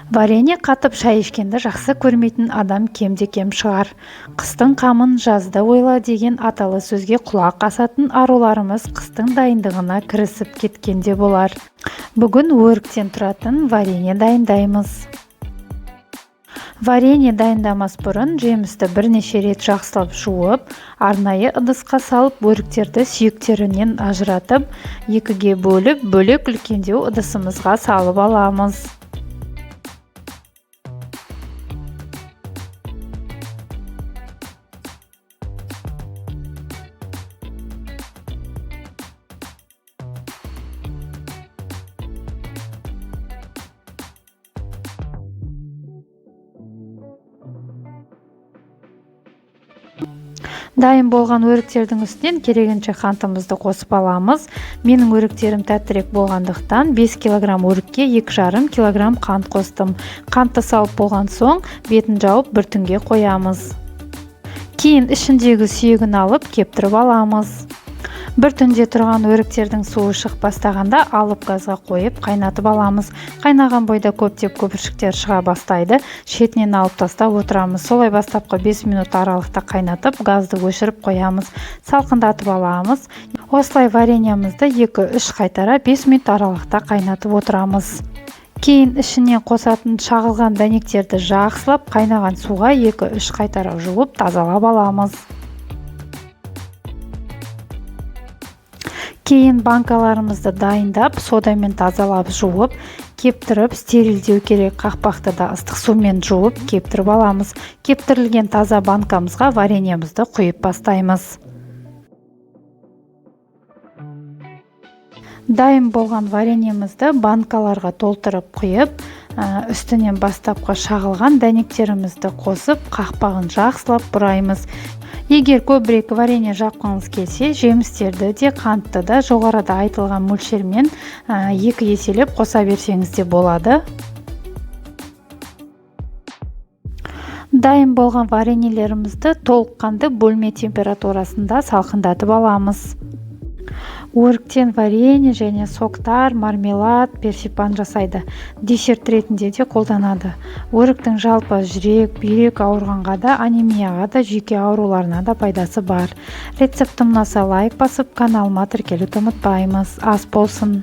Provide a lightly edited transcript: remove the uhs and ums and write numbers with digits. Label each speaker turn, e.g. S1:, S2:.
S1: Варенье қатып шай ішкенді жақсы көрмейтін адам кемде-кем шығар. Қыстың қамын жазда ойла деген аталы сөзге құлақ асатын аруларымыз қыстың дайындығына кірісіп кеткенде болар. Бүгін өріктен тұратын варенье дайындаймыз. Варенье дайындамас бұрын жемісті бірнеше рет жақсылап жуып, арнайы ыдысқа салып, өріктерді сүйектерінен ажыратып, екіге бөліп, бөлек үлкендеу ыдысымызға салып аламыз. Дайын болған өріктердің үстінен керегенше қантымызды қосып аламыз. Менің өріктерім тәттірек болғандықтан 5 кг өрікке 2,5 кг қант қостым. Қантты салып болған соң бетін жауып бір түнге қоямыз. Кейін ішіндегі сүйегін алып кептіріп аламыз. Бір түнде тұрған өріктердің суы шығып бастағанда алып газға қойып қайнатып аламыз. Қайнаған бойда көптеп көпіршіктер шыға бастайды. Шетінен алып тастап отырамыз. Солай бастапқы 5 минут аралықта қайнатып, газды өшіріп қоямыз. Салқындатып аламыз. Осылай вареньямызды 2-3 қайтара 5 минут аралықта қайнатып отырамыз. Кейін ішіне қосатын шағылған дәнектерді жақсылап қайнаған суға 2-3 қайтара жуып тазалап аламыз. Кейін банкаларымызды дайындап, содамен тазалап жуып, кептіріп, стерилдеу керек. Қақпақты да ыстық сумен жуып, кептіріп аламыз. Кептірілген таза банкамызға вареньямызды құйып бастаймыз. Дайын болған вареньямызды банкаларға толтырып құйып, үстінен бастапқы шағылған дәнектерімізді қосып, қақпағын жақсылап бұраймыз. Егер көбірек варенье жаққыңыз келсе, жемістерді де қантты да жоғарыда айтылған мөлшермен 2 еселеп қоса берсеңіз де болады. Дайын болған вареньелерімізді толыққанды бөлме температурасында салқындатып аламыз. Өріктен варенье және соктар, мармелад, персипан жасайды. Десерт ретінде де қолданады. Өріктің жалпы жүрек, бүйрек ауырғанға да, анемияға да, жүйке ауруларына да пайдасы бар. Рецептім ұнаса лайк басып, каналыма тіркелуді ұмытпаймыз. Ас болсын!